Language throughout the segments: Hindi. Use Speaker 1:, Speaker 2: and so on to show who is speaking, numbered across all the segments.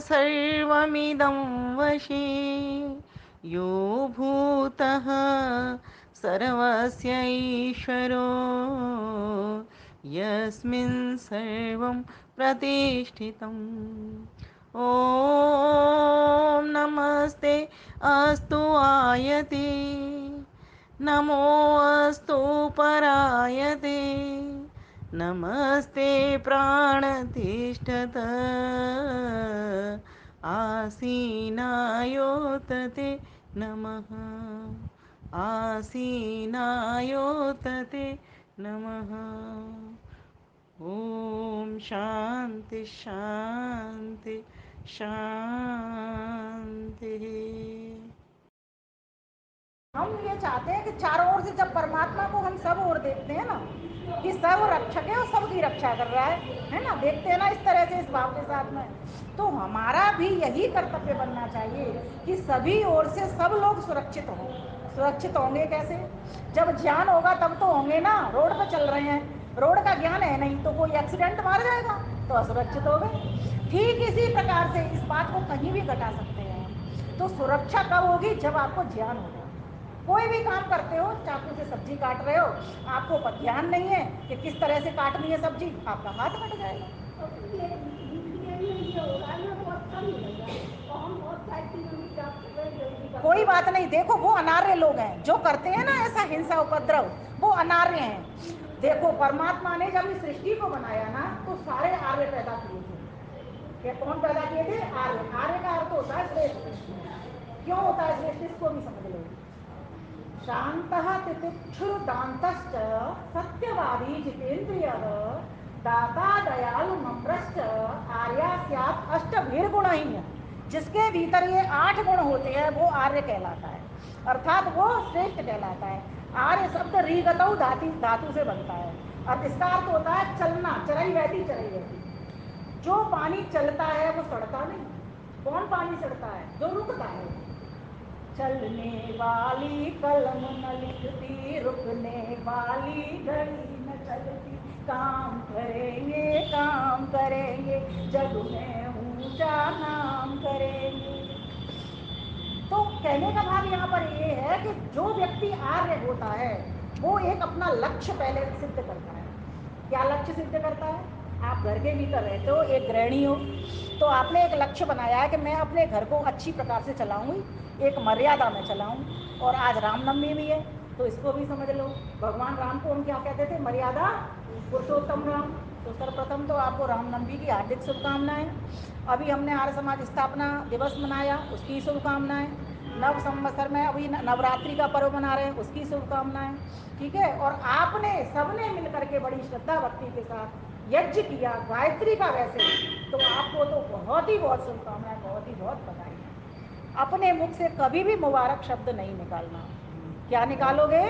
Speaker 1: सर्वमिदं वशे यो भूतः सर्वस्य ईश्वरो यस्मिन् सर्वं प्रतिष्ठितम्। ॐ नमस्ते अस्तु आयते नमो अस्तु परायते नमस्ते प्राणतिष्ठत आसीनायोतते नमः आसीनायोतते नमः। ओम शांति शांति शांति।
Speaker 2: हम ये चाहते हैं कि चारों ओर से जब परमात्मा को हम सब ओर देखते हैं ना कि सब रक्षक है और सबकी रक्षा कर रहा है ना, देखते हैं ना इस तरह से, इस भाव के साथ में, तो हमारा भी यही कर्तव्य बनना चाहिए कि सभी ओर से सब लोग सुरक्षित हों। सुरक्षित होंगे कैसे? जब ज्ञान होगा तब तो होंगे ना। रोड पर चल रहे हैं, रोड का ज्ञान है नहीं तो कोई एक्सीडेंट मार जाएगा तो असुरक्षित हो गए। ठीक इसी प्रकार से इस बात को कहीं भी घटा सकते हैं। तो सुरक्षा कब होगी? जब आपको ज्ञान होगा। कोई भी काम करते हो, चाकू से सब्जी काट रहे हो, आपको ज्ञान नहीं है कि किस तरह से काटनी है सब्जी, आपका हाथ कट जाएगा। कोई बात नहीं, देखो वो अनार्य लोग हैं जो करते हैं ना ऐसा हिंसा उपद्रव, वो अनार्य हैं। देखो परमात्मा ने जब इस सृष्टि को बनाया ना तो सारे आर्य पैदा किए थे। क्या कौन पैदा किए थे? आर्य। आर्य का अर्थ होता है श्रेष्ठ। क्यों होता है श्रेष्ठ? इसको भी समझ लो। शांतः तितिक्षुर्दान्तश्च सत्यवादी जितेन्द्रियः दाता दयालु नम्रश्च आर्या स्यात् अष्टभिर्गुणैः। जिसके भीतर ये 8 गुण होते हैं वो आर्य कहलाता है, अर्थात वो श्रेष्ठ कहलाता है। आर्य शब्द रीगतौ धातु से बनता है और इसका अर्थ होता है चलना, चरई बहती चरई बहती। जो पानी चलता है वो सड़ता नहीं। कौन पानी सड़ता है? जो रुकता है। चलने वाली कलम न लिखती, रुकने वाली घड़ी न चलती, काम करेंगे जग में ऊंचा नाम करेंगे। तो कहने का भाव यहाँ पर ये है कि जो व्यक्ति आर्य होता है वो एक अपना लक्ष्य पहले सिद्ध करता है। क्या लक्ष्य सिद्ध करता है? आप घर के भीतर रहते हो, एक गृहिणी हो, तो आपने एक लक्ष्य बनाया है कि मैं अपने घर को अच्छी प्रकार से चलाऊंगी, एक मर्यादा में चलाऊं। और आज रामनवमी भी है तो इसको भी समझ लो। भगवान राम को हम क्या कहते थे? मर्यादा पुरुषोत्तम राम। तो सर्वप्रथम तो आपको रामनवमी की हार्दिक शुभकामनाएं। अभी हमने आर्य समाज स्थापना दिवस मनाया, उसकी शुभकामनाएं। नव संवत्सर में अभी नवरात्रि का पर्व मना रहे हैं, उसकी शुभकामनाएं। ठीक है। और आपने सबने मिलकर के बड़ी श्रद्धा भक्ति के साथ यज्ञ किया गायत्री का, वैसे तो आपको तो बहुत ही बहुत शुभकामनाएं, बहुत ही बहुत बधाई। अपने मुख से कभी भी मुबारक शब्द नहीं निकालना। क्या निकालोगे?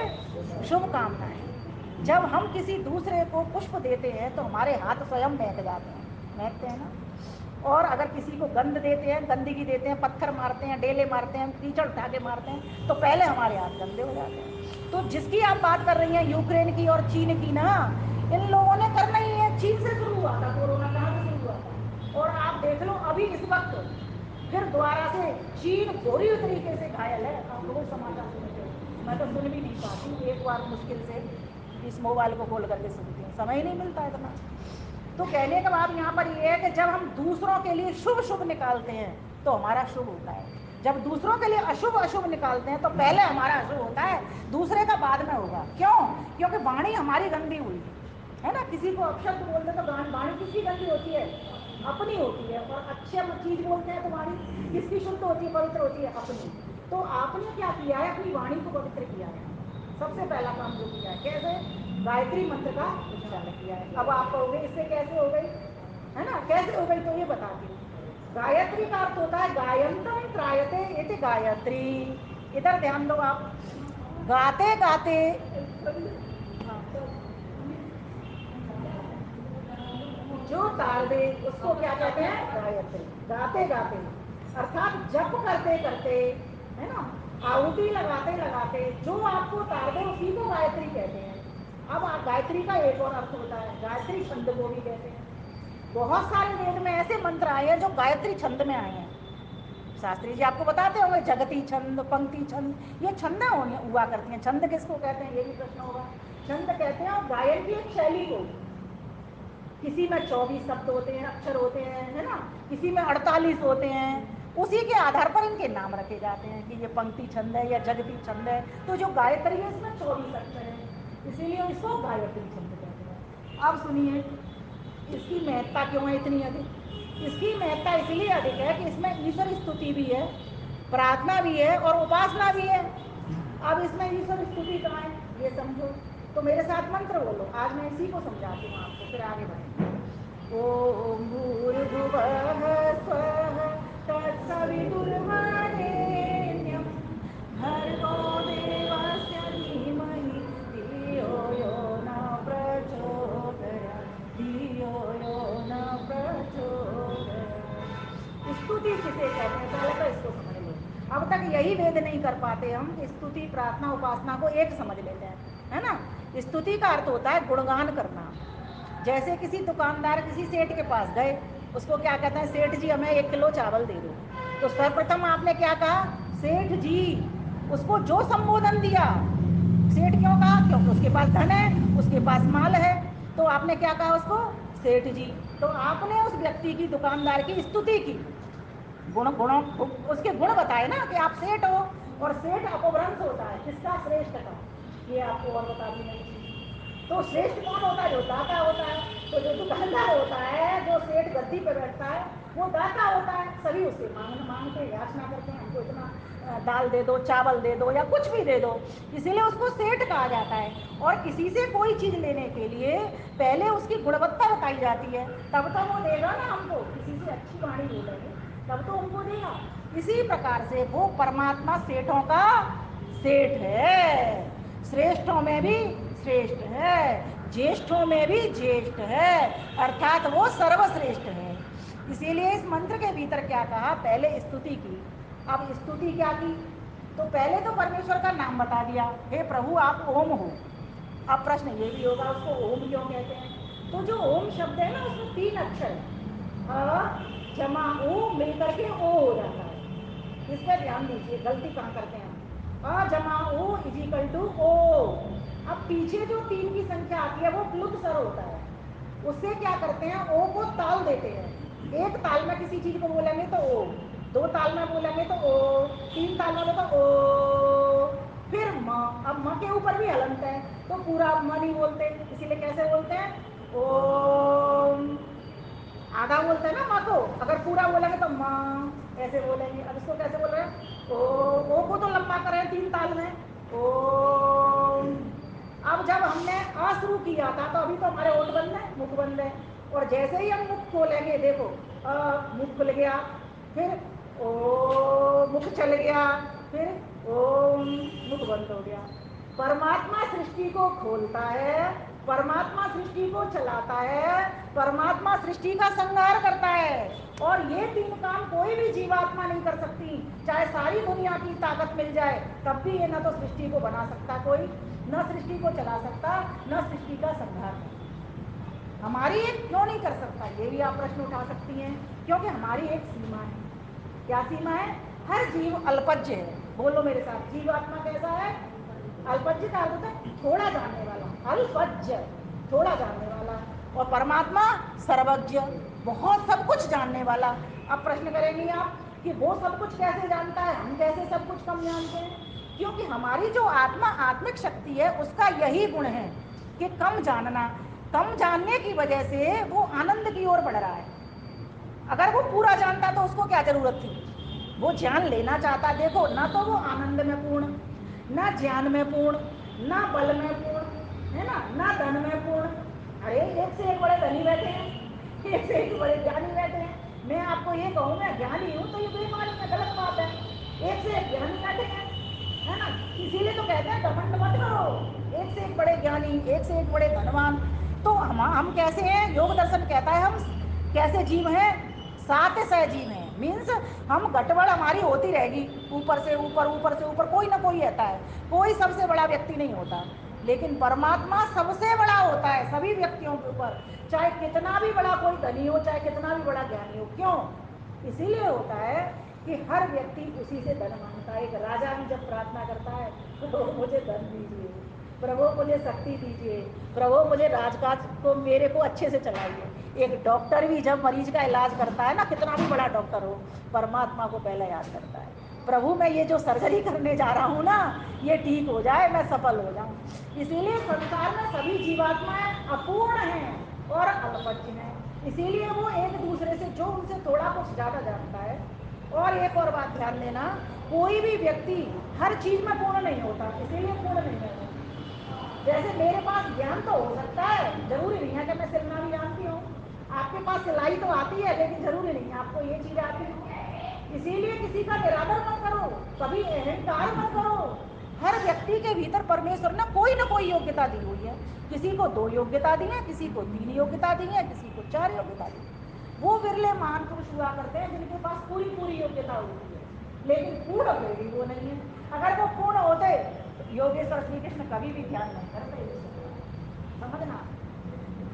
Speaker 2: शुभकामनाएं। जब हम किसी दूसरे को पुष्प देते हैं तो हमारे हाथ स्वयं महक जाते हैं, महकते हैं ना। और अगर किसी को गंध देते हैं, गंदगी देते हैं, पत्थर मारते हैं, डेले मारते हैं, कीचड़ उठा के मारते हैं, तो पहले हमारे हाथ गंदे हो जाते हैं। तो जिसकी आप बात कर रही हैं यूक्रेन की और चीन की ना, इन लोगों ने करना ही है। चीन से शुरू हुआ था कोरोना, कहाँ से शुरू हुआ था? और आप देख लो अभी इस वक्त फिर दोबारा से चीन बुरी तरीके से घायल है। आप लोग समाचार सुनते हो, मैं तो सुन भी नहीं पाती, एक बार मुश्किल से इस मोबाइल को खोल करके सुनती हूँ, समय ही नहीं मिलता इतना। तो कहने का बात यहाँ पर ये है कि जब हम दूसरों के लिए शुभ शुभ निकालते हैं तो हमारा शुभ होता है। जब दूसरों के लिए अशुभ अशुभ निकालते हैं तो पहले हमारा अशुभ होता है, दूसरे का बाद में होगा। क्यों? क्योंकि वाणी हमारी गंदी हुई है ना। किसी को अपशब्द बोलते तो वाणी किसकी गंदी होती है? अपनी होती है। और अच्छी चीज बोलते हैं तो वाणी किसकी शुद्ध होती है? पवित्र होती है, अपनी। तो आपने क्या किया है? अपनी वाणी को पवित्र किया है। सबसे पहला काम जो किया है, कैसे? गायत्री मंत्र का उच्चारण किया है। अब आप कहोगे इससे कैसे हो गई, है ना, कैसे हो गई? तो ये बताती हूँ। गायत्री का अर्थ होता है गायंतम त्रायते इति गायत्री। इधर ध्यान दो आप। गाते गाते, जो ताल दे उसको क्या कहते हैं? गायत्री। गाते गाते अर्थात जप करते करते, है ना, आहुति लगाते लगाते जो आपको ताल दे उसी को गायत्री कहते हैं। अब गायत्री का एक और अर्थ होता है, गायत्री छंद को भी कहते हैं। बहुत सारे वेद में ऐसे मंत्र आए हैं जो गायत्री छंद में आए हैं। शास्त्री जी आपको बताते होंगे जगती छंद, पंक्ति छंद, ये छंद हुआ करती हैं। छंद किसको कहते हैं ये भी प्रश्न होगा। छंद कहते हैं और गायन की एक शैली को। किसी में 24 शब्द होते हैं, अक्षर होते हैं, है ना, किसी में 48 होते हैं। उसी के आधार पर इनके नाम रखे जाते हैं कि ये पंक्ति छंद है या जगती छंद है। तो जो गायत्री है इसमें 24 अक्षर है, इसीलिए इसको गायत्री छंद कहते हैं। अब सुनिए इसकी महत्ता क्यों है इतनी अधिक। इसकी महत्ता इसलिए अधिक है कि इसमें ईश्वर स्तुति भी है, प्रार्थना भी है और उपासना भी है। अब इसमें ईश्वर स्तुति कहाँ है ये समझो। तो मेरे साथ मंत्र बोलो, आज मैं इसी को समझाती हूँ आपको, फिर आगे बढ़ेंगे। ओम भूर्भुवः स्वः तत्सवितुर्वरेण्यं भर्गो देवस्य धीमहि धियो यो न प्रचोदयात्, धियो यो न प्रचोदयात्। स्तुति किसे कहते हैं पहले तो इसको समझ लो। अब तक यही वेद नहीं कर पाते हम, स्तुति प्रार्थना उपासना को एक समझ लेते हैं, है ना। स्तुति का अर्थ होता है गुणगान करना। जैसे किसी दुकानदार किसी सेठ के पास गए, उसको क्या कहते हैं, सेठ जी हमें 1 किलो चावल दे दो। तो सर्वप्रथम आपने क्या कहा, सेठ जी। उसको जो संबोधन दिया, सेठ क्यों कहा, क्योंकि उसके पास धन है, उसके पास माल है। तो आपने क्या कहा उसको, सेठ जी। तो आपने उस व्यक्ति की, दुकानदार की स्तुति की, गुण गुणों उसके गुण बताए ना कि आप सेठ हो। और सेठ अपभ्रंश होता है किसका, श्रेष्ठ का। ये आपको और बता दी नई चीज। तो श्रेष्ठ कौन होता है, जो दाता होता है। तो जो दुकानदार होता है, जो सेठ गद्दी पर बैठता है, वो दाता होता है। सभी उससे मांगते याचना करते हैं, हमको इतना दाल दे दो, चावल दे दो या कुछ भी दे दो, इसीलिए उसको सेठ कहा जाता है। और किसी से कोई चीज लेने के लिए पहले उसकी गुणवत्ता बताई जाती है, तब तो वो देगा ना हमको। किसी से अच्छी वाणी बोलेंगे तब तो हमको देगा। इसी प्रकार से वो परमात्मा सेठों का सेठ है, श्रेष्ठों में भी श्रेष्ठ है, ज्येष्ठों में भी ज्येष्ठ है, अर्थात वो सर्वश्रेष्ठ है। इसीलिए इस मंत्र के भीतर क्या कहा, पहले स्तुति की। अब स्तुति क्या की, तो पहले तो परमेश्वर का नाम बता दिया, हे प्रभु आप ओम हो। अब प्रश्न ये भी होगा उसको ओम क्यों कहते हैं। तो जो ओम शब्द है ना, उसमें 3 अक्षर है, अ जमा ओ मिलकर के ओ हो जाता है। इस पर ध्यान दीजिए, गलती कहाँ करते हैं हम। अ जमा ओ इजिकल टू ओ। अब पीछे जो 3 की संख्या आती है वो प्लुत स्वर होता है, उससे क्या करते हैं, ओ को ताल देते हैं। एक ताल में किसी चीज को बोलेंगे तो ओ, 2 ताल में बोलेंगे तो ओ, 3 ताल में तो ओ, फिर म। अब म के ऊपर भी हलंत है, तो पूरा म नहीं बोलते, इसीलिए कैसे बोलते हैं, ओम। आधा बोलते हैं ना माँ को, अगर पूरा बोलेंगे तो माँ ऐसे बोलेंगे। अब इसको कैसे बोल रहे हैं, ओ को तो लंबा करें 3 ताल में, ओ। अब जब हमने आ शुरू किया था तो अभी तो हमारे होठ बंद है, मुख बंद है। और जैसे ही हम मुख खोलेंगे, देखो मुख खुल गया, फिर ओ मुख चल गया, फिर ओम, मुख बंद हो गया। परमात्मा सृष्टि को खोलता है, परमात्मा सृष्टि को चलाता है, परमात्मा सृष्टि का संहार करता है। और ये 3 काम कोई भी जीवात्मा नहीं कर सकती, चाहे सारी दुनिया की ताकत मिल जाए तब भी ये न तो सृष्टि को बना सकता कोई, न सृष्टि को चला सकता, न सृष्टि का संहार कर सकता। हमारी एक क्यों नहीं कर सकता, ये भी आप प्रश्न उठा सकती हैं। क्योंकि हमारी एक सीमा है। क्या सीमा है, हर जीव अल्पज्य है। बोलो मेरे साथ, जीवात्मा कैसा है, अल्पज्य का अर्थ है थोड़ा जानने वाला, अल्पज्य थोड़ा जानने वाला। और परमात्मा सर्वज्ञ, बहुत सब कुछ जानने वाला। अब प्रश्न करेंगे आप कि वो सब कुछ कैसे जानता है, हम कैसे सब कुछ कम जानते हैं। क्योंकि हमारी जो आत्मा, आत्मिक शक्ति है, उसका यही गुण है कि कम जानना। कम जानने की वजह से वो आनंद की ओर बढ़ रहा है। अगर वो पूरा जानता तो उसको क्या जरूरत थी, वो ज्ञान लेना चाहता। देखो, ना तो वो आनंद में पूर्ण, ना ज्ञान में पूर्ण, ना बल में पूर्ण, है ना धन में पूर्ण। अरे एक से एक बड़े धनी बैठे हैं, एक से एक बड़े ज्ञानी बैठे हैं। मैं आपको ये कहूँ मैं ज्ञानी हूँ तो ये बेमानी है, गलत बात है। एक से एक ज्ञानी बैठे हैं, है ना। इसीलिए तो कहते हैं घमंड मत करो, एक से एक बड़े ज्ञानी, एक से एक बड़े धनवान। तो हम कैसे हैं, योग दर्शन कहता है हम कैसे जीव हैं, सात सह जीव हैं। मीन्स हम गटबड़ हमारी होती रहेगी, ऊपर से ऊपर, ऊपर से ऊपर, कोई ना कोई रहता है, कोई सबसे बड़ा व्यक्ति नहीं होता। लेकिन परमात्मा सबसे बड़ा होता है सभी व्यक्तियों के ऊपर, चाहे कितना भी बड़ा कोई धनी हो, चाहे कितना भी बड़ा ज्ञानी हो। क्यों? इसीलिए होता है कि हर व्यक्ति उसी से धन मांगता है। एक राजा भी जब प्रार्थना करता है, प्रभु मुझे धन दीजिए, प्रभु मुझे शक्ति दीजिए, प्रभु मुझे राजकाज को मेरे को अच्छे से चलाइए। एक डॉक्टर भी जब मरीज का इलाज करता है ना, कितना भी बड़ा डॉक्टर हो, परमात्मा को पहले याद करता है, प्रभु मैं ये जो सर्जरी करने जा रहा हूँ ना, ये ठीक हो जाए, मैं सफल हो जाऊँ। इसीलिए संसार में सभी जीवात्माएं अपूर्ण हैं और अल्पज्ञ हैं। इसीलिए वो एक दूसरे से, जो उनसे थोड़ा कुछ ज्यादा जानता है। और एक और बात ध्यान देना, कोई भी व्यक्ति हर चीज में पूर्ण नहीं होता, इसीलिए पूर्ण नहीं है। जैसे मेरे पास ज्ञान तो हो सकता है, जरूरी नहीं है कि मैं सिलना भी जानती हूँ। आपके पास सिलाई तो आती है, लेकिन जरूरी नहीं है आपको ये चीज आती है। इसीलिए किसी का निरादर मत करो, कभी अहंकार मत करो। हर व्यक्ति के भीतर परमेश्वर ने कोई ना कोई योग्यता दी हुई है। किसी को 2 योग्यता दी है, किसी को 3 योग्यता दी है, किसी को 4 योग्यता दी है। वो बिरले महान पुरुष हुआ करते हैं जिनके पास पूरी पूरी योग्यता होती है, लेकिन पूर्ण कोई वो नहीं है। अगर वो पूर्ण होते तो योगेश्वर श्री कृष्ण कभी भी ध्यान नहीं करते, समझना।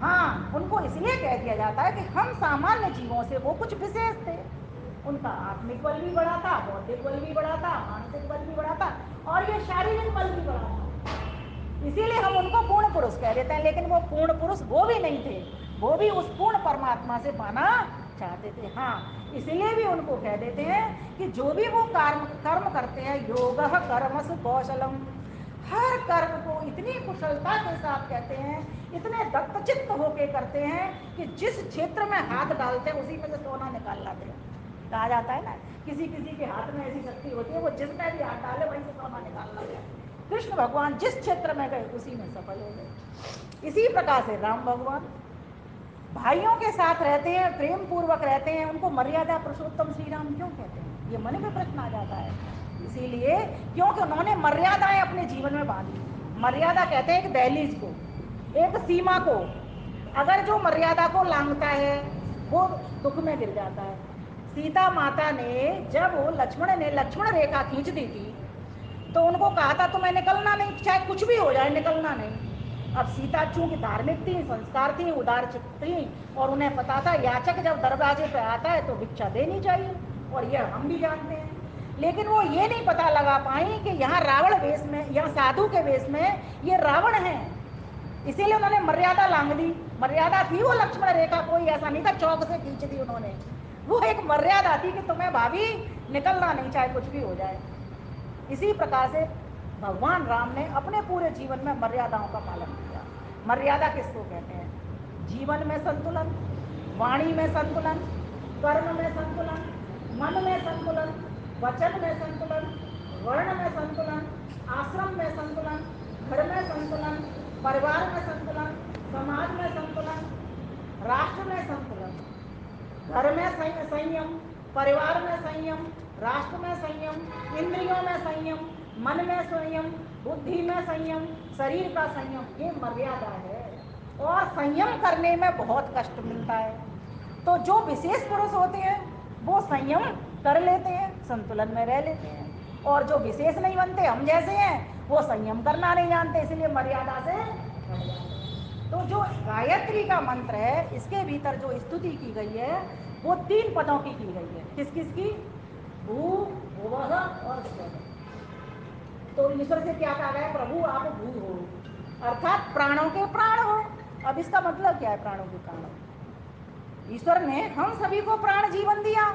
Speaker 2: हाँ, उनको इसलिए कह दिया जाता है कि हम सामान्य जीवों से वो कुछ विशेष थे। उनका आत्मिक बल भी बढ़ा था, बौद्धिक बल भी बढ़ा था, मानसिक बल भी बढ़ा था, और ये शारीरिक बल भी बढ़ा था। इसीलिए हम उनको पूर्ण पुरुष कह देते हैं। लेकिन वो पूर्ण पुरुष वो भी नहीं थे, वो भी उस पूर्ण परमात्मा से पाना चाहते थे। हाँ, इसलिए भी उनको कह देते हैं कि जो भी वो कर्म कर्म करते हैं, योगः कर्मसु कौशलम, हर कर्म को इतनी कुशलता के साथ कहते हैं, इतने दत्तचित्त होके करते हैं कि जिस क्षेत्र में हाथ डालते हैं उसी में से सोना निकाल लाते हैं। कहा जाता है ना, किसी किसी के हाथ में ऐसी शक्ति होती है, वो जिसमें भी हाथ डाले वहीं से सोना निकाल लाते हैं। कृष्ण भगवान जिस क्षेत्र में गए उसी में सफल हो गए। इसी प्रकार से राम भगवान भाइयों के साथ रहते हैं, प्रेम पूर्वक रहते हैं। उनको मर्यादा पुरुषोत्तम श्री राम क्यों कहते हैं, ये मन में प्रश्न आ जाता है। इसीलिए क्योंकि उन्होंने मर्यादाएं अपने जीवन में बांधी। मर्यादा कहते हैं एक दहलीज को, एक सीमा को। अगर जो मर्यादा को लांघता है वो दुख में गिर जाता है। सीता माता ने, जब लक्ष्मण ने लक्ष्मण रेखा खींच दी थी, तो उनको कहा था तुम्हें निकलना नहीं, चाहे कुछ भी हो जाए निकलना नहीं। अब सीता चूंकि धार्मिक थी, संस्कार थी, उदार चित्त थी, और उन्हें पता था याचक जब दरवाजे पे आता है तो भिक्षा देनी चाहिए, और यह हम भी जानते हैं। लेकिन वो ये नहीं पता लगा पाई कि यहाँ रावण वेश में, यहाँ साधु के वेश में ये रावण है। इसीलिए उन्होंने मर्यादा लांघ दी। मर्यादा थी वो लक्ष्मण रेखा, कोई ऐसा नहीं था चौक से खींच दी उन्होंने। वो एक मर्यादा थी कि तुम्हें भाभी निकलना नहीं, चाहे कुछ भी हो जाए। इसी प्रकार से भगवान राम ने अपने पूरे जीवन में मर्यादाओं का पालन किया। मर्यादा किसको कहते हैं? जीवन में संतुलन, वाणी में संतुलन, कर्म में संतुलन, मन में संतुलन, वचन में संतुलन, वर्ण में संतुलन, आश्रम में संतुलन, घर में संतुलन, परिवार में संतुलन, समाज में संतुलन, राष्ट्र में संतुलन। घर में संयम, परिवार में संयम, राष्ट्र में संयम, इंद्रियों में संयम, मन में संयम, बुद्धि में संयम, शरीर का संयम, ये मर्यादा है। और संयम करने में बहुत कष्ट मिलता है। तो जो विशेष पुरुष होते हैं वो संयम कर लेते हैं, संतुलन में रह लेते हैं। और जो विशेष नहीं बनते, हम जैसे हैं, वो संयम करना नहीं जानते, इसलिए मर्यादा से हट जाते हैं। तो जो गायत्री का मंत्र है, इसके भीतर जो स्तुति की गई है वो 3 पदों की गई है। किस किस की? भू, भुवः और स्वः। तो ईश्वर से क्या कहा गया? प्रभु आप भू हो, अर्थात प्राणों के प्राण हो। अब इसका मतलब क्या है प्राणों के प्राण हो? ईश्वर ने हम सभी को प्राण जीवन दिया,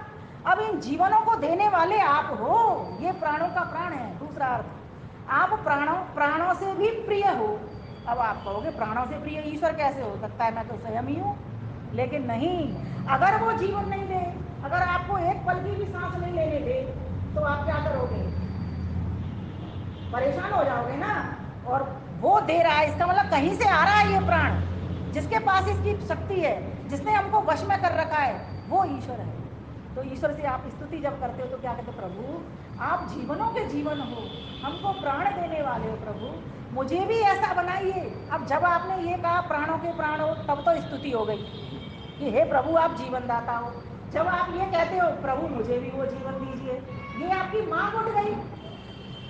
Speaker 2: अब इन जीवनों को देने वाले आप हो, ये प्राणों का प्राण है। दूसरा अर्थ, आप प्राणों से भी प्रिय हो। अब आप कहोगे प्राणों से प्रिय ईश्वर कैसे हो सकता है, मैं तो स्वयं ही हूँ। लेकिन नहीं, अगर वो जीवन नहीं दे, अगर आपको एक पल की भी सांस नहीं लेने दे, तो आप क्या करोगे? परेशान हो जाओगे ना। और वो दे रहा है, इसका मतलब कहीं से आ रहा है ये प्राण। जिसके पास इसकी शक्ति है, जिसने हमको वश में कर रखा है, वो ईश्वर है। तो ईश्वर से आप स्तुति जब करते हो तो क्या कहते हो? प्रभु आप जीवनों के जीवन हो, हमको प्राण देने वाले हो, प्रभु मुझे भी ऐसा बनाइए। अब जब आपने ये कहा प्राणों के प्राण हो, तब तो स्तुति हो गई कि हे प्रभु आप जीवन दाता हो। जब आप ये कहते हो प्रभु मुझे भी वो जीवन दीजिए, ये आपकी मांग उठ गई,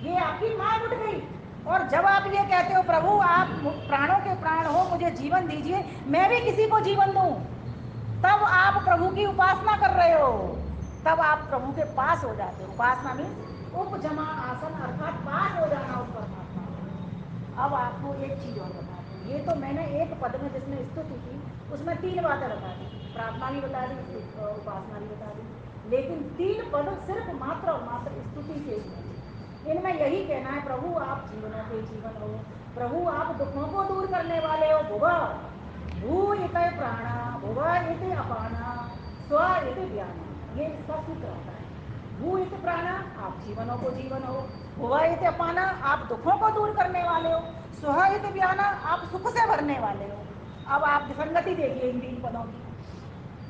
Speaker 2: ये आपकी मांग उठ गई। और जब आप ये कहते हो प्रभु आप प्राणों के प्राण हो, मुझे जीवन दीजिए, मैं भी किसी को जीवन दूं, तब आप प्रभु की उपासना कर रहे हो, तब आप प्रभु के पास हो जाते हो। उपासना मीन्स उपजमा आसन, अर्थात पास हो जाना उस परमात्मा को। अब आपको एक चीज और बता दूं, ये तो मैंने एक पद में जिसमें स्तुति की उसमें 3 बातें बता दी, प्रार्थना भी बता दी, उपासना भी बता दी, लेकिन 3 पद सिर्फ मात्र और मात्र स्तुति से ही है। इनमें यही कहना है प्रभु आप जीवनों के जीवन हो, प्रभु आप दुखों को दूर करने वाले हो। भुवा भू इत प्राणा, भुवा इत अपाना, स्व इत व्याना, ये इसका सूत्र होता है। भू इत प्राणा आप जीवनों को जीवन हो, भुवा इत अपाना आप दुखों को दूर करने वाले हो, स्व इत व्याना आप सुख से भरने वाले हो। अब आप विसंगति देखिए इन 3 पदों की।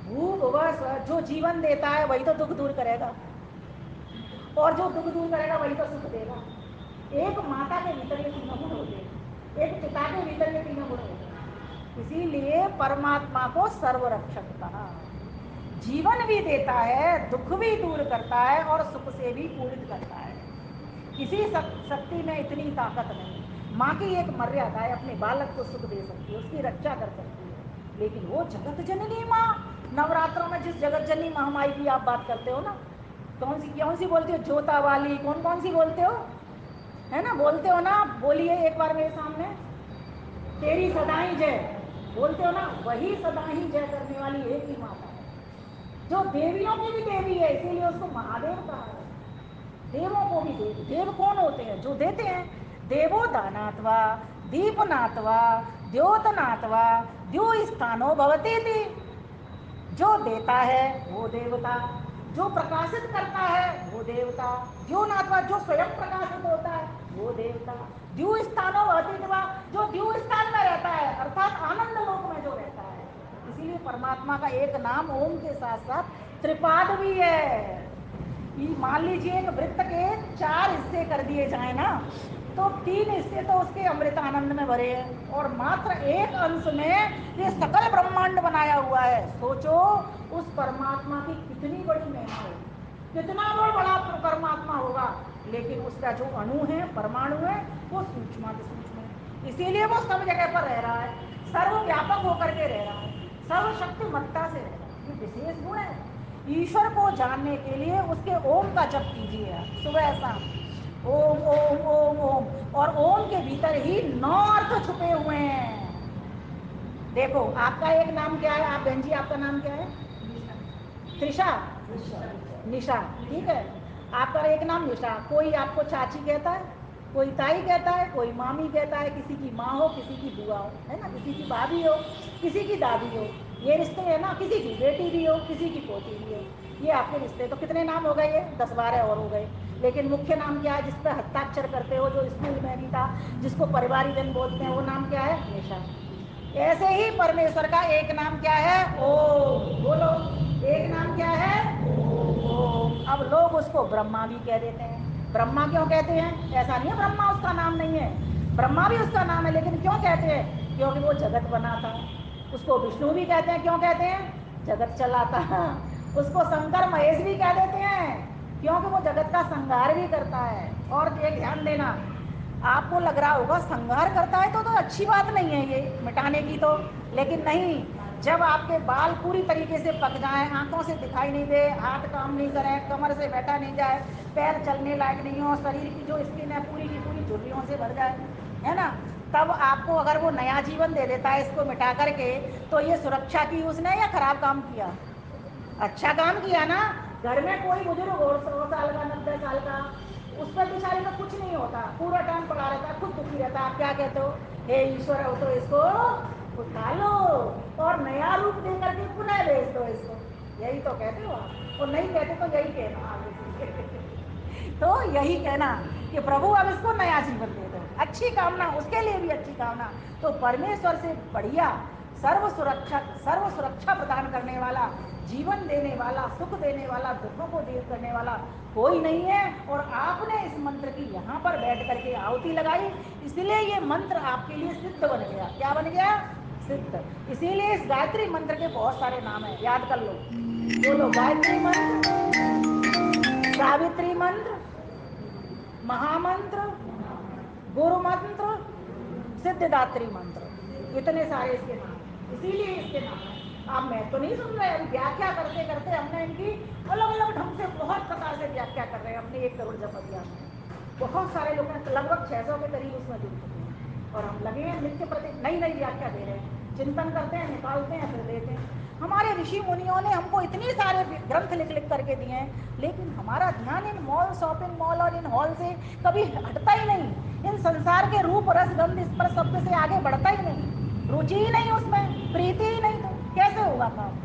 Speaker 2: भू भुवा स्व, जो जीवन देता है वही तो दुख दूर करेगा, और जो दुख दूर करेगा वही तो सुख देगा। एक माता के भीतर ये तीनों गुण होते हैं, एक पिता के भीतर ये तीनों गुण होते हैं। इसीलिए परमात्मा को सर्वरक्षक कहा। जीवन भी देता है, दुख भी दूर करता है और सुख से भी पूरित करता है। किसी शक्ति में इतनी ताकत नहीं। माँ की एक मर्यादा है, अपने बालक को सुख दे सकती है, उसकी रक्षा कर सकती है, लेकिन वो जगत जननी माँ, नवरात्रों में जिस जगत जननी महामाई की आप बात करते हो ना, कौन सी बोलते हो? जोता वाली, कौन सी बोलते हो? है ना, बोलते हो ना, बोलिए एक बार मेरे सामने। तेरी सदाई जय बोलते हो ना, वही सदाई जय करने वाली एक ही माता है, जो देवियों की भी देवी है, इसीलिए उसको महादेव कहा है। देवों को भी देव। देव कौन होते हैं? जो देते हैं। देवो दानात्वा दीपनात्वा द्योतनात्वा द्यो स्थानो भवती थी। जो देता है वो देवता, जो प्रकाशित करता है वो देवता, जो नाथवा जो स्वयं प्रकाशित होता है वो देवता, द्यू स्थानो अतिथवा जो द्यू स्थान में रहता है, अर्थात आनंद लोक में जो रहता है। इसीलिए परमात्मा का एक नाम ओम के साथ साथ त्रिपाद भी है। मान लीजिए एक वृत्त के 4 हिस्से कर दिए जाए ना, तो 3 हिस्से तो उसके अमृत आनंद में भरे हैं, और मात्र एक अंश में ये सकल ब्रह्मांड बनाया हुआ है। सोचो उस परमात्मा की कितनी बड़ी महिमा होगी, कितना बड़ा परमात्मा होगा, लेकिन उसका जो अणु है, परमाणु है, वो सूक्ष्म है। इसीलिए वो सब जगह पर रह रहा है, सर्वव्यापक होकर के रह रहा है, सर्वशक्तिमत्ता से रह रहा है। ये विशेष गुण है। ईश्वर को जानने के लिए उसके ओम का जप कीजिए आप सुबह शाम। ओम ओम ओम ओम, और ओम के भीतर ही 9 अर्थ छुपे हुए हैं। देखो आपका एक नाम क्या है? आप बहन जी आपका नाम क्या है? त्रिषा, निशा, ठीक है। आपका एक नाम निशा। कोई आपको चाची कहता है, कोई ताई कहता है, कोई मामी कहता है, किसी की माँ हो, किसी की बुआ हो, है ना, किसी की भाभी हो, किसी की दादी हो, ये रिश्ते है ना, किसी की बेटी भी हो, किसी की पोती भी हो, ये आपके रिश्ते। तो कितने नाम हो गए? ये 10-12 और हो गए। लेकिन मुख्य नाम क्या है जिस पर हस्ताक्षर करते हो, जो स्कूल में भी था, जिसको परिवारी जन बोलते हैं, वो नाम क्या है? निशा। ऐसे ही परमेश्वर का एक नाम क्या है? ओम। बोलो, एक नाम क्या है? ओम। अब लोग उसको ब्रह्मा भी कह देते हैं। ब्रह्मा क्यों कहते हैं? ऐसा नहीं है ब्रह्मा उसका नाम नहीं है, ब्रह्मा भी उसका नाम है, लेकिन क्यों कहते हैं? क्योंकि वो जगत बनाता। उसको विष्णु भी कहते हैं, क्यों कहते हैं? जगत चलाता। उसको शंकर महेश भी कह देते हैं, क्योंकि वो जगत का संहार भी करता है। और ये ध्यान देना, आपको लग रहा होगा संहार करता है तो अच्छी बात नहीं है ये मिटाने की तो, लेकिन नहीं। जब आपके बाल पूरी तरीके से पक जाएं, आंखों से दिखाई नहीं दे, हाथ काम नहीं करे, कमर से बैठा नहीं जाए, पैर चलने लायक नहीं हो, शरीर की जो स्किन है पूरी की पूरी झुर्रियों से भर जाए, है ना, तब आपको अगर वो नया जीवन दे देता है इसको मिटा करके, तो ये सुरक्षा की उसने या खराब काम किया? अच्छा काम किया ना। घर में कोई बुजुर्ग हो 100 साल का, 90 साल का, उस पर बेचारे में कुछ नहीं होता, पूरा टाइम पड़ा रहता है, खुद दुखी रहता है। आप क्या कहते हो? हे ईश्वर हो तो इसको उठा लो और नया रूप दे करके पुनः भेज दो इसको। यही तो कहते हो आप, और नहीं कहते तो यही कहना आगे से। तो यही कहना कि प्रभु अब इसको नया जीवन दे दो, अच्छी कामना, उसके लिए भी अच्छी कामना। तो परमेश्वर से बढ़िया सर्व सुरक्षा प्रदान करने वाला, जीवन देने वाला, सुख देने वाला, दुखों को दूर करने वाला कोई नहीं है। और आपने इस मंत्र की यहाँ पर बैठ करके आहुति लगाई, इसलिए ये मंत्र आपके लिए सिद्ध बन गया। क्या बन गया? सिद्ध। इसीलिए इस गायत्री मंत्र के बहुत सारे नाम है, याद कर लो। बोलो, गायत्री मंत्र, सावित्री मंत्र, महामंत्र, गुरु मंत्र, सिद्धिदात्री मंत्र, इतने सारे इसके नाम हैं, इसीलिए इसके नाम है। अब मैं तो नहीं सुन रहे, अभी व्याख्या करते करते हमने इनकी अलग अलग ढंग से बहुत प्रकार से व्याख्या कर रहे हैं अपने 1 करोड़ जप अभियान में। बहुत सारे लोग हैं, लगभग 600 के करीब उसमें जुड़ चुके हैं और हम लगे हैं नित्य प्रति नई नई व्याख्या दे रहे हैं, चिंतन करते हैं, निकालते हैं, फिर देते हैं। हमारे ऋषि मुनियों ने हमको इतने सारे ग्रंथ लिख लिख करके दिए हैं, लेकिन हमारा ध्यान इन मॉल, शॉपिंग मॉल और इन हॉल से कभी हटता ही नहीं। इन संसार के रूप रस गंध स्पर्श शब्द से आगे बढ़ता ही नहीं, रुचि ही नहीं उसमें, प्रीति ही नहीं, तो कैसे होगा काम?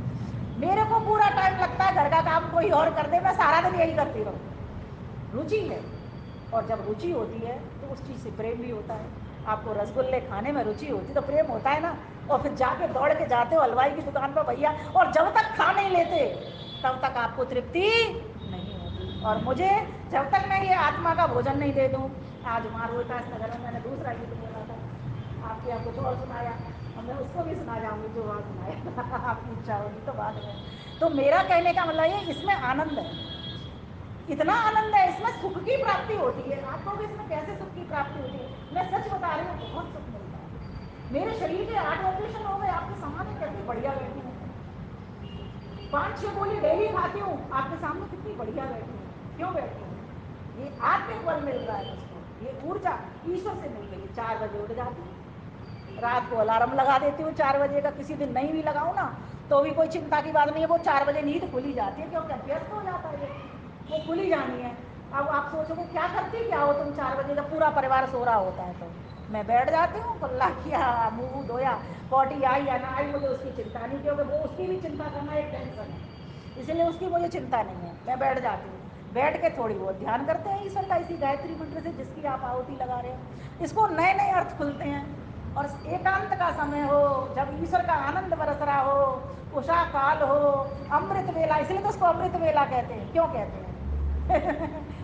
Speaker 2: मेरे को पूरा टाइम लगता है घर का काम कोई और कर दे, मैं सारा दिन यही करती रहूं। रुचि है, और जब रुचि होती है तो उस चीज से प्रेम भी होता है। आपको रसगुल्ले खाने में रुचि होती तो प्रेम होता है ना। और फिर जाके दौड़ के जाते हो हलवाई की दुकान पर भैया, और जब तक खा नहीं लेते तब तक आपको तृप्ति नहीं होती। और मुझे जब तक मैं ये आत्मा का भोजन नहीं दे दूं, आज वहाँ रोहतास नगर में मैंने दूसरा गीत बोला था, आपके यहाँ कुछ और सुनाया, और मैं उसको भी सुना जाऊंगी जो वहाँ सुनाया आपकी इच्छा होगी तो बाद में। तो मेरा कहने का मतलब ये, इसमें आनंद है, इतना आनंद है, इसमें सुख की प्राप्ति होती है। आप कहोगे इसमें कैसे सुख की प्राप्ति होती है? मैं सच बता रही हूँ, बहुत सुख मिलता है। मेरे शरीर के 8 ऑपरेशन हो गए, आपके सामने कैसे बढ़िया बैठी हूँ, 5-6 गोली डेली खाती हूँ, आपके सामने कितनी बढ़िया बैठी हूँ। क्यों बैठी हूँ? ये आत्मिक बल मिल रहा है मुझको, ये ऊर्जा ईश्वर से मिल रही है। 4 बजे उठ जाती हूँ, रात को अलार्म लगा देती हूँ 4 बजे का, किसी दिन नहीं भी लगाऊँ ना तो भी कोई चिंता की बात नहीं है, वो 4 बजे नींद खुली जाती है, क्योंकि अभ्यस्त हो जाता है, वो खुली जानी है। अब आप सोचोगे क्या करती क्या हो तुम 4 बजे, का पूरा परिवार सो रहा होता है तो मैं बैठ जाती हूँ, कुल्ला किया, मुंह धोया, पॉटी आई या ना आई मुझे उसकी चिंता नहीं, क्योंकि वो उसकी भी चिंता करना एक टेंशन है, इसलिए उसकी मुझे चिंता नहीं है। मैं बैठ जाती हूँ, बैठ के थोड़ी बहुत ध्यान करते हैं ईश्वर का, इसी गायत्री मंत्र से जिसकी आप आहुति लगा रहे हो। इसको नए नए अर्थ खुलते हैं। और एकांत का समय हो, जब ईश्वर का आनंद बरस रहा हो, उषा काल हो, अमृत वेला, इसलिए तो उसको अमृत वेला कहते हैं। क्यों कहते हैं?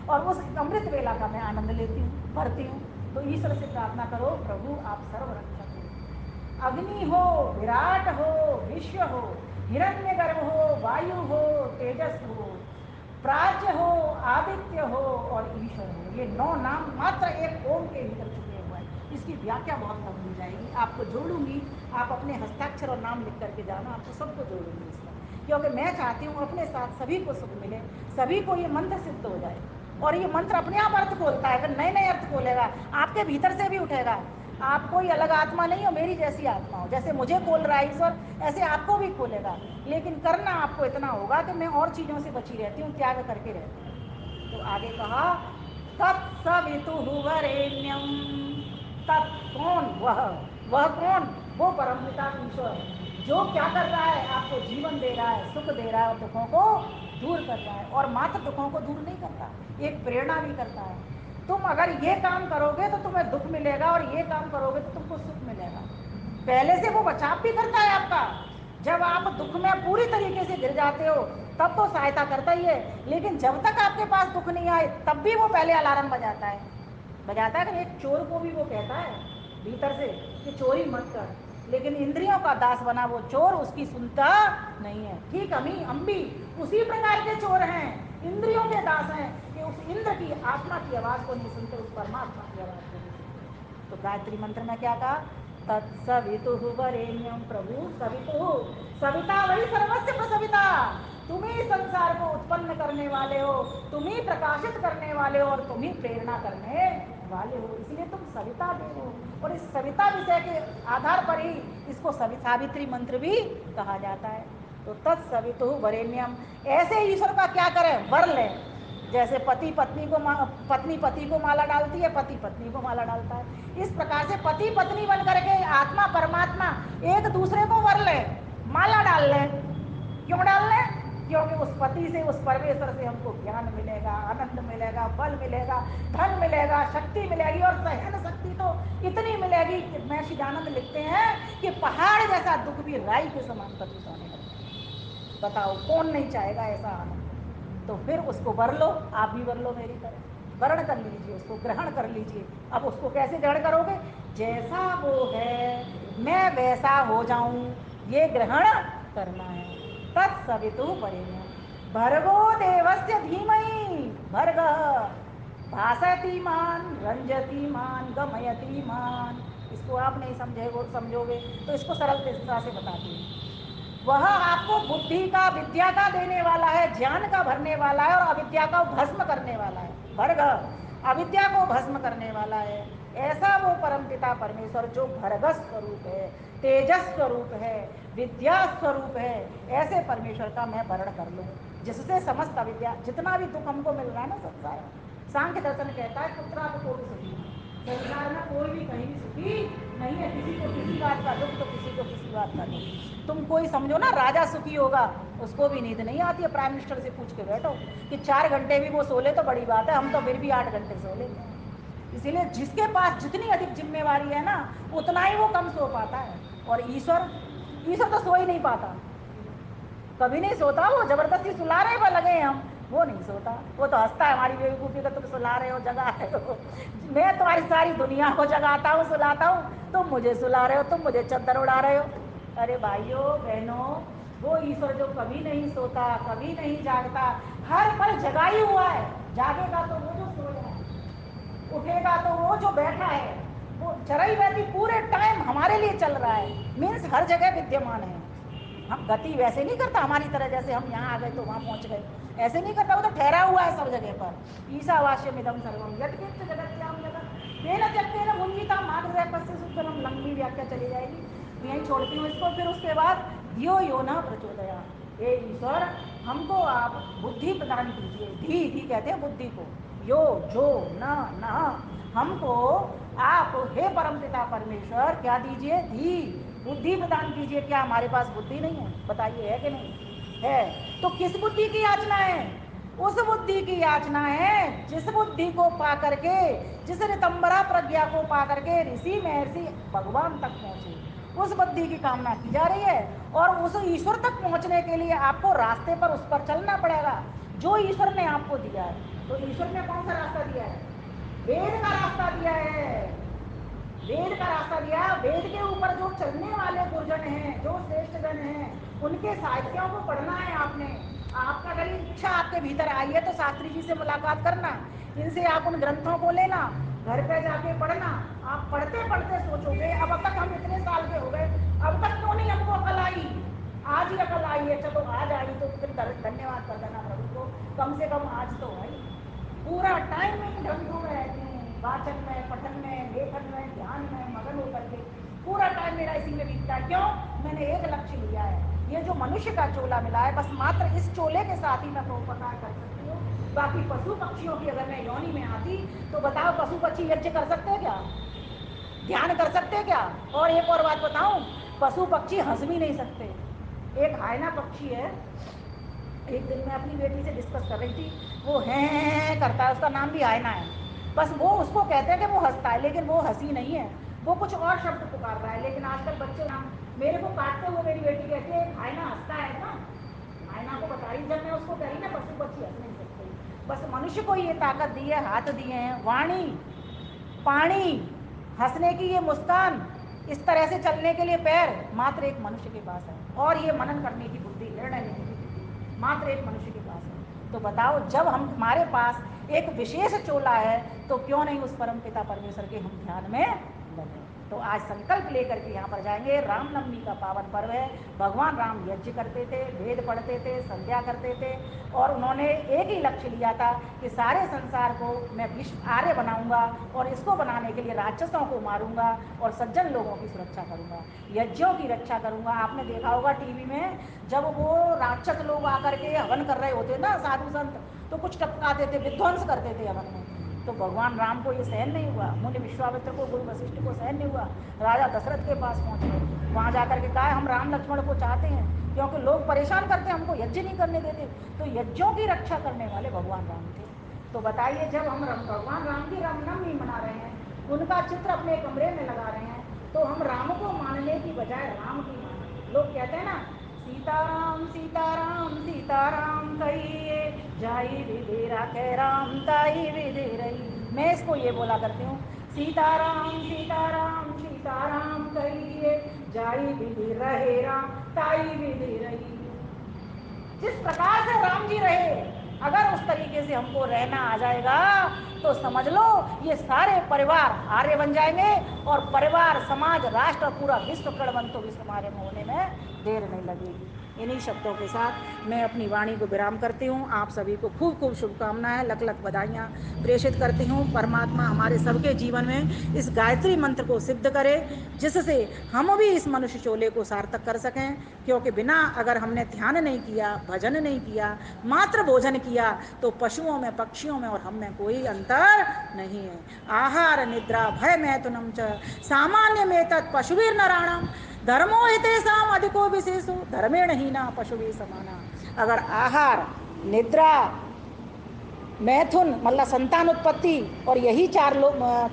Speaker 2: और उस अमृत वेला का मैं आनंद लेती हूँ, भरती हूँ। तो ईश्वर से प्रार्थना करो, प्रभु आप सर्व रक्षक हो। अग्नि हो, विराट हो, विश्व हो, हिरण्य गर्भ हो, वायु हो, तेजस हो, प्राच्य हो, आदित्य हो और ईश्वर हो, ये 9 नाम मात्र एक ओम के भीतर छुपे हुए हैं। इसकी व्याख्या बहुत लंबी जाएगी, आपको जोड़ूंगी, आप अपने हस्ताक्षर और नाम लिख करके जाना, आपको सबको जोड़ूंगी इसमें, क्योंकि मैं चाहती हूँ अपने साथ सभी को सुख मिले, सभी को ये मंत्र सिद्ध हो जाए। और ये मंत्र अपने आप अर्थ खोलता है, फिर नए नए अर्थ खोलेगा, आपके भीतर से भी उठेगा। आप कोई अलग आत्मा नहीं हो, मेरी जैसी आत्मा हो, जैसे मुझे खोल रहा है ईश्वर, ऐसे आपको भी खोलेगा। लेकिन करना आपको इतना होगा कि मैं और चीज़ों से बची रहती हूँ, त्याग करके रहती हूँ। तो आगे कहा, तत्सवितुः वरेण्यम, तत् कौन? वह कौन? वो परमपिता ईश्वर, जो क्या कर रहा है, आपको जीवन दे रहा है, सुख दे रहा है और दुखों को दूर कर रहा है। और मात्र दुखों को दूर नहीं करता, एक प्रेरणा भी करता है। तुम अगर ये काम करोगे तो तुम्हें दुख मिलेगा, और ये काम करोगे तो तुमको सुख मिलेगा। पहले से वो बचाव भी करता है आपका। जब आप दुख में पूरी तरीके से गिर जाते हो तब तो सहायता करता ही है, लेकिन जब तक आपके पास दुख नहीं आए तब भी वो पहले अलार्म बजाता है कि एक चोर को भी वो कहता है भीतर से कि चोरी मत कर, लेकिन इंद्रियों का दास बना वो चोर उसकी सुनता नहीं है। ठीक, हम भी उसी प्रकार के चोर हैं, इंद्रियों के दास हैं, कि उस इंद्र की आत्मा की आवाज को नहीं सुनते, उस परमात्मा की आवाज को नहीं सुनते। तो गायत्री मंत्र में क्या कहा? तत्सवितुः वरेण्यम, प्रभु सवितुः, सविता वही सर्वस्य प्रसविता, तुम ही संसार को उत्पन्न करने वाले हो, तुम ही प्रकाशित करने वाले हो, और तुम ही प्रेरणा करने वाले हो, इसलिए तुम सविता देव हो। और इस सविता विषय के आधार पर ही इसको सावित्री मंत्र भी कहा जाता है। तो तत्सवितुः वरेण्यम, ऐसे ईश्वर का क्या करें? वर लें। जैसे पति पत्नी को पत्नी पति को माला डालती है, पति पत्नी को माला डालता है, इस प्रकार से पति पत्नी बन करके आत्मा परमात्मा एक दूसरे को वर ले, माला डाल ले। क्यों डाल ले? क्योंकि उस पति से, उस परमेश्वर से हमको ज्ञान मिलेगा, आनंद मिलेगा, बल मिलेगा, धन मिलेगा, शक्ति मिलेगी, और सहन शक्ति तो इतनी मिलेगी कि महर्षिदानंद लिखते हैं कि पहाड़ जैसा दुख भी राई के समान प्रतीत होने लगता है। बताओ कौन नहीं चाहेगा ऐसा आनंद? तो फिर उसको वर लो, आप भी वर लो मेरी तरह, वर्ण कर लीजिए, उसको ग्रहण कर लीजिए। अब उसको कैसे ग्रहण करोगे? जैसा वो है मैं वैसा हो जाऊं, ये ग्रहण करना है। तत्सवितुः वरेण्यम भर्गो देवस्य धीमहि, भर्ग भासतीमान, रंजतीमान, गमयतीमान। इसको आप नहीं समझोगे तो इसको सरल तरह से बताती हूँ। वह आपको बुद्धि का, विद्या का देने वाला है, ज्ञान का भरने वाला है और अविद्या का भस्म करने वाला है। भर्ग अविद्या को भस्म करने वाला है। ऐसा वो परमपिता परमेश्वर जो भर्गस स्वरूप है, तेजस स्वरूप है, विद्या स्वरूप है, ऐसे परमेश्वर का मैं वर्ण कर लूँ जिससे समस्त अविद्या, जितना भी दुख हमको मिल रहा है ना संसार में, सांख्य दर्शन कहता है पुत्राप को भी सुखी। संसार में कोई भी कहीं भी सुखी नहीं है। किसी को किसी बात का दुख तो किसी को किसी बात का दुख। तुम कोई समझो ना, राजा सुखी होगा, उसको भी नींद नहीं आती है। प्राइम मिनिस्टर से पूछ के बैठो कि 4 घंटे भी वो सो ले तो बड़ी बात है, हम तो फिर भी 8 घंटे सो लेते हैं। इसीलिए जिसके पास जितनी अधिक जिम्मेवारी है ना, उतना ही वो कम सो पाता है। और ईश्वर, ईश्वर तो सो ही नहीं पाता, कभी नहीं सोता। वो जबरदस्ती सुला रहे पर लगे हैं हम, वो नहीं सोता। वो तो हंसता है हमारी बेवकूफ़ी का, तुम सुला रहे हो, जगा रहे हो। मैं तुम्हारी सारी दुनिया को जगाता हूँ, सुलाता हूँ, तुम मुझे सुला रहे हो, तुम मुझे चद्दर उड़ा रहे हो। अरे भाइयों बहनों, वो ईश्वर जो कभी नहीं सोता, कभी नहीं जागता, हर पल जगा ही हुआ है। जागेगा तो वो जो सोया है, उठेगा तो वो जो बैठा है। वो चरई वैती पूरे टाइम हमारे लिए चल रहा है, मीन्स हर जगह विद्यमान है। हम गति वैसे नहीं करता हमारी तरह, जैसे हम यहाँ आ गए तो वहाँ पहुँच गए, ऐसे नहीं करता। वो तो ठहरा हुआ है सब जगह पर। ईशावास्यम इदम सर्वम यत्किंच जगत्याम जगत तेन त्यक्तेन भुंजीता मार्गरेखस्य सूत्रम। लंबी व्याख्या चली जाएगी, यहीं छोड़ती हूँ इसको। फिर उसके बाद धियो यो न प्रचोदया, हे ईश्वर हमको आप बुद्धि प्रदान कीजिए। धी, धी कहते हैं बुद्धि को, यो जो न न, हमको आप हे परमपिता परमेश्वर क्या दीजिए? धी, बुद्धि प्रदान कीजिए। क्या हमारे पास बुद्धि नहीं है? बताइए, है कि नहीं है? तो किस बुद्धि की याचना है? उस बुद्धि की याचना है जिस बुद्धि को पा करके, जिस रितंबरा प्रज्ञा को पा करके ऋषि महर्षि भगवान तक पहुंचे, उस बुद्धि की कामना की जा रही है। और उस ईश्वर तक पहुंचने के लिए आपको रास्ते पर उस पर चलना पड़ेगा जो ईश्वर ने आपको दिया है। तो ईश्वर ने कौन सा रास्ता दिया है? वेद का रास्ता दिया है। वेद का रास्ता दिया। वेद के ऊपर जो चलने वाले गुरुजन हैं, जो श्रेष्ठ जन हैं, उनके साहित्यों को पढ़ना है आपने। आपका अगर इच्छा आपके भीतर आई है तो शास्त्री जी से मुलाकात करना, इनसे आप उन ग्रंथों को लेना, घर पे जाके पढ़ना। आप पढ़ते पढ़ते सोचोगे अब तक हम इतने साल के हो गए, अब तक क्यों नहीं हमको अकल आई? आज ही अकल आई है, चलो आज आई तो फिर धन्यवाद कर देना प्रभु को, कम से कम आज तो आई। पूरा टाइम इन ढंगों में रहते हैं, वाचन में, पठन में, लेखन में, ध्यान में मगन होकर के पूरा टाइम मेरा इसी में बीतता है। क्यों? मैंने एक लक्ष्य लिया है, ये जो मनुष्य का चोला मिला है, बस मात्र इस चोले के साथ ही मैं परोपकार कर सकती हूँ। बाकी पशु पक्षियों की अगर मैं योनि में आती तो बताओ, पशु पक्षी यज्ञ कर सकते हैं क्या? ध्यान कर सकते हैं क्या? और एक और बात बताऊं, पशु पक्षी हंस भी नहीं सकते। एक हायना पक्षी है, एक दिन मैं अपनी बेटी से डिस्कस कर रही थी, वो है करता है, उसका नाम भी हायना है। बस वो उसको कहते हैं कि वो हंसता है, लेकिन वो हंसी नहीं है, वो कुछ और शब्द पुकार रहा है। लेकिन आजकल बच्चे नाम मेरे को काटते हुए मेरी बेटी कहती है हायना हंसता है ना। हायना को बता रही, जब मैं उसको कह रही ना पशु पक्षी हंस नहीं सकते, बस मनुष्य को ये ताकत दी है, हाथ दिए हैं, वाणी, पानी, हंसने की ये मुस्कान, इस तरह से चलने के लिए पैर मात्र एक मनुष्य के पास है। और ये मनन करने की बुद्धि, निर्णय लेने की बुद्धि मात्र एक मनुष्य के पास है। तो बताओ, जब हम हमारे पास एक विशेष चोला है तो क्यों नहीं उस परम पिता परमेश्वर के हम ध्यान में लगे? तो आज संकल्प लेकर के यहाँ पर जाएंगे। रामनवमी का पावन पर्व है। भगवान राम यज्ञ करते थे, वेद पढ़ते थे, संध्या करते थे, और उन्होंने एक ही लक्ष्य लिया था कि सारे संसार को मैं विश्व आर्य बनाऊंगा, और इसको बनाने के लिए राक्षसों को मारूंगा और सज्जन लोगों की सुरक्षा करूंगा, यज्ञों की रक्षा करूंगा। आपने देखा होगा टीवी में, जब वो राक्षस लोग आकर के हवन कर रहे होते ना, साधु संत, तो कुछ टपकाते थे, विध्वंस करते थे हवन में। तो भगवान राम को ये सहन नहीं हुआ, मुनि विश्वामित्र को, गुरु वशिष्ठ को सहन नहीं हुआ। राजा दशरथ के पास पहुंच गए, वहां जाकर के कहा हम राम लक्ष्मण को चाहते हैं, क्योंकि लोग परेशान करते हैं, हमको यज्ञ नहीं करने देते। तो यज्ञों की रक्षा करने वाले भगवान राम थे। तो बताइए, जब हम भगवान राम की रामनवमी मना रहे हैं, उनका चित्र अपने कमरे में लगा रहे हैं, तो हम राम को मानने की बजाय राम की माने। लोग कहते हैं ना, सीताराम सीताराम सीताराम कहिए, जाई विधि राखे राम ताई विधि रही। मैं इसको ये बोला करती हूँ, सीताराम सीताराम सीताराम कहिए, जाई विधि रहे राम ताई विधि रही। जिस प्रकार से राम जी रहे, अगर उस तरीके से हमको रहना आ जाएगा तो समझ लो ये सारे परिवार आर्य बन जाएंगे और परिवार, समाज, राष्ट्र, पूरा विश्व कणवंतो विश्व मार्य में होने में देर नहीं लगेगी। इन्हीं शब्दों के साथ मैं अपनी वाणी को विराम करती हूँ। आप सभी को खूब खूब शुभकामनाएं, लख लख बधाइयाँ प्रेषित करती हूँ। परमात्मा हमारे सबके जीवन में इस गायत्री मंत्र को सिद्ध करे, जिससे हम भी इस मनुष्य चोले को सार्थक कर सकें। क्योंकि बिना अगर हमने ध्यान नहीं किया, भजन नहीं किया, मात्र भोजन किया, तो पशुओं में, पक्षियों में और हम में कोई अंतर नहीं है। आहार निद्रा भय मैथुनम च सामान्य में तत् पशुवीर नराणाम धर्मो हितेषाम अधिको विशेषो धर्मेण हीना पशुवी समाना। अगर आहार, निद्रा, मैथुन मतलब संतान उत्पत्ति और यही चार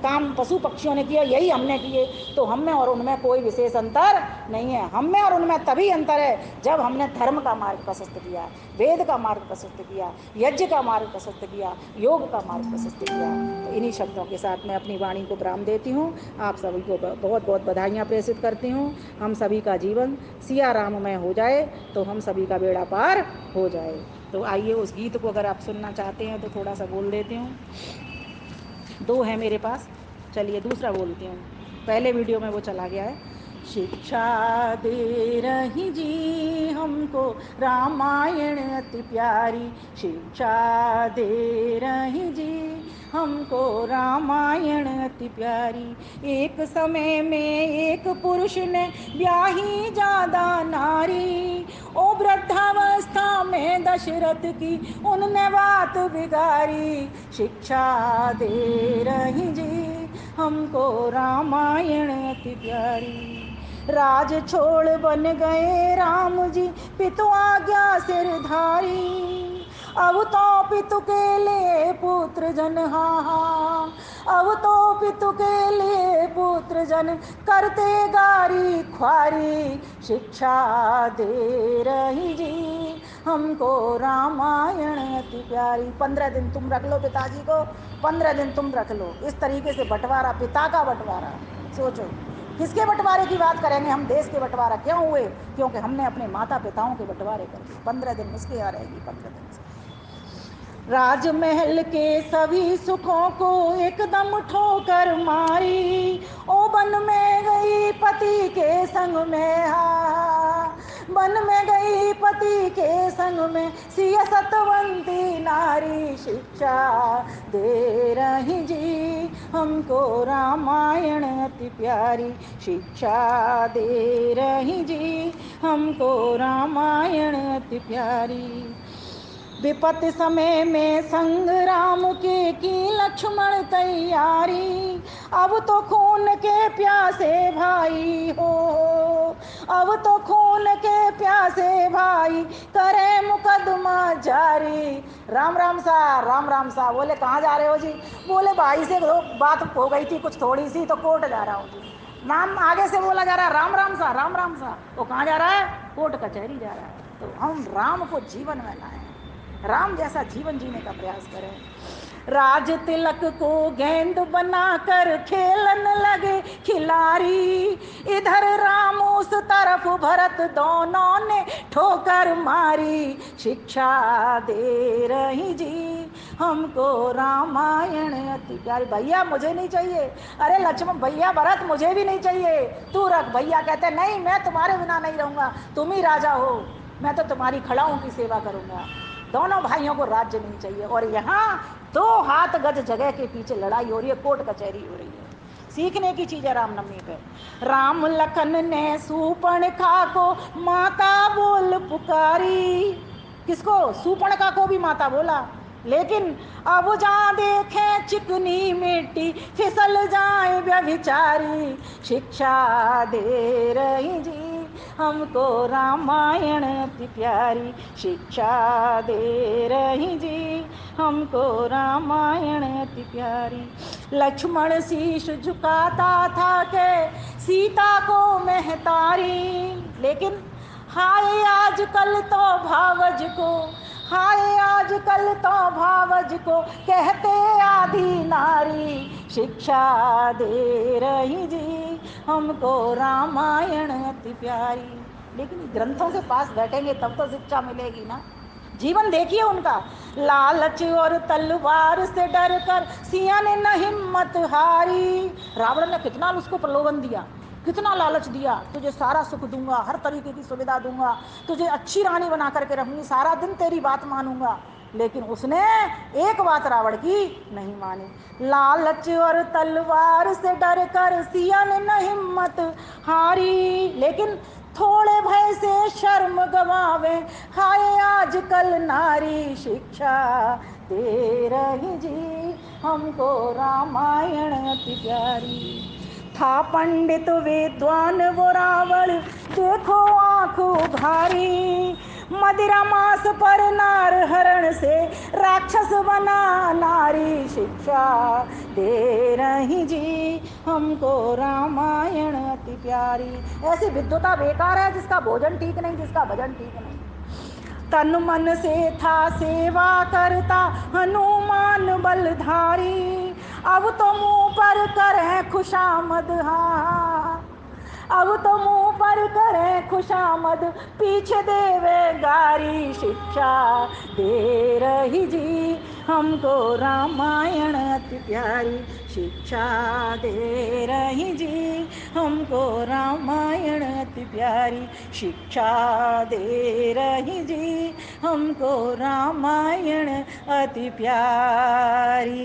Speaker 2: काम पशु पक्षियों ने किया, यही हमने किए, तो हम में और उनमें कोई विशेष अंतर नहीं है। हम में और उनमें तभी अंतर है जब हमने धर्म का मार्ग प्रशस्त किया, वेद का मार्ग प्रशस्त किया, यज्ञ का मार्ग प्रशस्त किया, योग का मार्ग प्रशस्त किया। तो इन्हीं शब्दों के साथ मैं अपनी वाणी को विराम देती हूँ। आप सभी को बहुत बहुत बधाइयाँ प्रेषित करती हूँ। हम सभी का जीवन सिया राममय हो जाए तो हम सभी का बेड़ा पार हो जाए। तो आइए उस गीत को अगर आप सुनना चाहते हैं तो थोड़ा सा बोल देती हूँ। दो है मेरे पास, चलिए दूसरा बोलती हूँ। पहले वीडियो में वो चला गया है। शिक्षा दे रही जी हमको रामायण अति प्यारी, शिक्षा दे रही जी हमको रामायण अति प्यारी। एक समय में एक पुरुष ने ब्याही ज्यादा नारी, ओ वृद्धावस्था में दशरथ की उनने बात बिगाड़ी। शिक्षा दे रही जी हमको रामायण अति प्यारी। राज छोड़ बन गए राम जी पितु आज्ञा सिरधारी, अब तो पितु के लिए पुत्र जन हा, अब तो पितु के लिए पुत्र जन करते गारी ख्वारी। शिक्षा दे रही जी हमको रामायण अति प्यारी। 15 दिन तुम रख लो पिताजी को, 15 दिन तुम रख लो। इस तरीके से बंटवारा, पिता का बंटवारा। सोचो किसके बंटवारे की बात करेंगे हम, देश के बंटवारा क्यों हुए? क्योंकि हमने अपने माता पिताओं के बंटवारे कर दिए। 15 दिन मुझके यहाँ रहेगी, 15 दिन से। राजमहल के सभी सुखों को एकदम ठोकर मारी, ओ वन में गई पति के संग में, हा वन में गई पति के संग में सिया सतवंती नारी। शिक्षा दे रही जी हमको रामायण अति प्यारी, शिक्षा दे रही जी हमको रामायण अति प्यारी। विपत समय में संग्राम की लक्ष्मण तैयारी, अब तो खून के प्यासे भाई हो, अब तो खून के प्यासे भाई करे मुकदमा जारी। राम राम सा, राम राम सा। बोले कहाँ जा रहे हो जी? बोले भाई से बात हो गई थी कुछ थोड़ी सी, तो कोर्ट जा रहा हूँ जी। नाम आगे से बोला जा रहा है राम राम सा, राम राम सा। वो कहाँ जा रहा है? कोर्ट कचहरी जा रहा है। तो हम राम को जीवन में लाएं, राम जैसा जीवन जीने का प्रयास करें। राज तिलक को गेंद बनाकर खेलन लगे खिलाड़ी, इधर राम उस तरफ भरत, दोनों ने ठोकर मारी। शिक्षा दे रही जी हमको रामायण अति प्यारी। भैया मुझे नहीं चाहिए, अरे लक्ष्मण भैया भरत मुझे भी नहीं चाहिए, तू रख। भैया कहते नहीं, मैं तुम्हारे बिना नहीं रहूंगा, तुम ही राजा हो, मैं तो तुम्हारी खड़ाओं की सेवा करूंगा। दोनों भाइयों को राज्य नहीं चाहिए। और यहाँ 2 हाथ गज जगह के पीछे लड़ाई हो रही है, कोर्ट कचहरी हो रही है। सीखने की चीज है रामनवमी पे। राम लखन ने सूर्पणखा को माता बोल पुकारी, किसको? सूर्पणखा को भी माता बोला। लेकिन अब जा देखे चिकनी मिट्टी फिसल जाए व्यभिचारी। शिक्षा दे रही जी हमको रामायण अति प्यारी, शिक्षा दे रही जी हमको रामायण अति प्यारी। लक्ष्मण शीश झुकाता था के सीता को महतारी, लेकिन हाय आजकल तो भावज को, हाय आजकल तो भावज को कहते आधी नारी। शिक्षा दे रही जी हमको रामायण अति प्यारी। लेकिन ग्रंथों के पास बैठेंगे तब तो शिक्षा मिलेगी ना। जीवन देखिए उनका। लालच और तलवार से डर कर सिया ने न हिम्मत हारी। रावण ने कितना उसको प्रलोभन दिया, कितना लालच दिया, तुझे सारा सुख दूंगा, हर तरीके की सुविधा दूंगा, तुझे अच्छी रानी बना करके रहूंगी, सारा दिन तेरी बात मानूंगा। लेकिन उसने एक बात रावण की नहीं मानी। लालच और तलवार से डर कर सिया ने न हिम्मत हारी। लेकिन थोड़े भय से शर्म गवावे, हाय आजकल नारी शिक्षा दे रही जी हमको रामायण अति प्यारी। था पंडित विद्वान वो रावण देखो आंख उघारी। मदिरा मांस पर नार हरण से राक्षस बना नारी शिक्षा दे रही जी हमको रामायण अति प्यारी। ऐसी विद्वता बेकार है जिसका भोजन ठीक नहीं, जिसका भजन ठीक नहीं। तन मन से था सेवा करता हनुमान बलधारी। अब तो मुंह पर करें खुशामद, हाँ अब तो मुंह पर करें खुशामद, पीछे देवे गारी शिक्षा दे रही जी हमको रामायण अति प्यारी। शिक्षा दे रही जी हमको रामायण अति प्यारी। शिक्षा दे रही जी हमको रामायण अति प्यारी।